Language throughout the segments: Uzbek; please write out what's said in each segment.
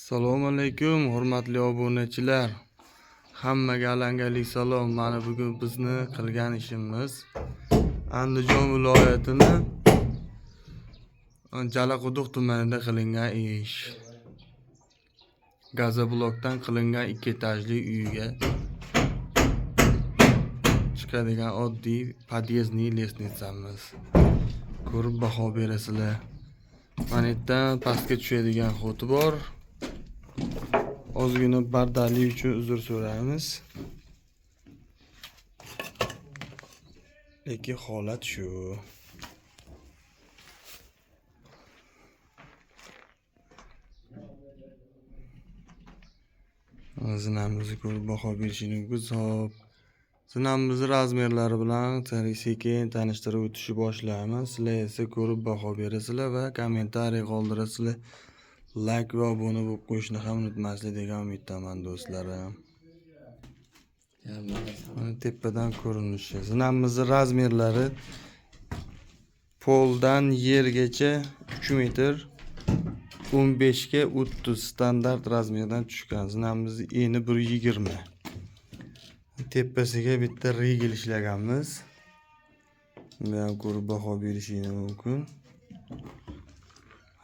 Assalomu alaykum, hurmatli obunachilar. Hammaga alangali salom. Mana bugun bizni qilgan ishimiz Andijon viloyatini Jalaquduq tumanida qilingan ish. Gazoblokdan qilingan 2 etajli uyga chiqadigan oddiy podyezdniy lestnitsamiz. Ko'rib baho berasizlar. Mana yerdan pastga tushadigan xoti bor. Ozgina bardalik uchun uzr so'raymiz. Lekin holat shu. Zinamizni ko'rib baho berishingiz hisob. Zinamizni razmerlari bilan sekin tanishtirib o'tishni boshlaymiz. Sizlar esa ko'rib baho berasizlar va kommentariy qoldirasizlar. Like va obuna bo'lib qo'yishni ham unutmaslik degan umiddaman do'stlarim. Mana tepadan ko'rinishi. Zinamizni razmerlari poldan yergacha 3 metr 15 ga 30 standart razmerdan tushgan. Zinamizni eni 1.20. Tepasiga bitta rigel ishlaganmiz. Buni ham ko'rib baho berishingiz mumkin.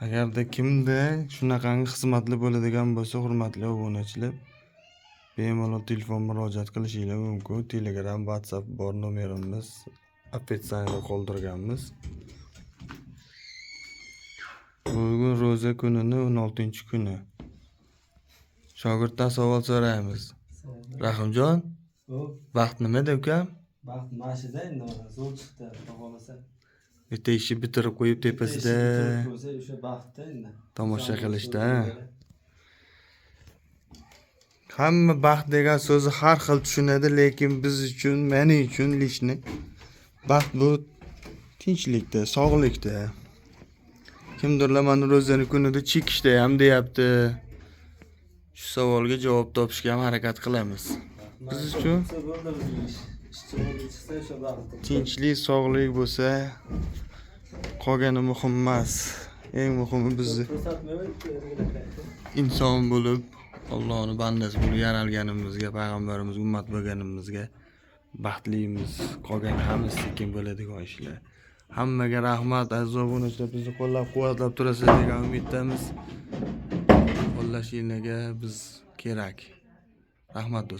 Agarda kimda shunaqangi xizmatli bo'ladigan bo'lsa, hurmatli obunachilar, bemalol telefon murojaat qilishingiz mumkin. Telegram, WhatsApp bor, nomerimiz opetsiyada qoldirganmiz. Bugun ro'za kunini 16-kuni. Shogirddan savol so'raymiz. Rahimjon, vaqt nimada ukam? Vaqt mashida endi zo'r chiqdi, xohlasa. Bitta ishni bitirib qo'yib tepasida O'sha vaqtda endi tomosha qilishda. Hamma baxt degan so'zni har xil tushunadi, lekin biz uchun, men uchun lishni baxt bu tinchlikda, sog'likda. Kimdirlar mana ro'zani kunida chekishda ham deyapti. Shu savolga javob topishga ham harakat qilamiz. Biz uchun tinchlik, sog'lik bo'lsa, qolgani muhim emas. Eng muhimi bizni inson bo'lib, Allohning bandasi bo'lib yaralganimizga, payg'ambarimizga ummat bo'lganimizga baxtlimiz. Qolgani hammasi sekin bo'ladigan ishlar. Hammaga rahmat, aziz obunachilar, bizni qo'llab-quvvatlab turasiz degan umiddamiz. Qo'llashingizga biz kerak. Rahmat do'stlar.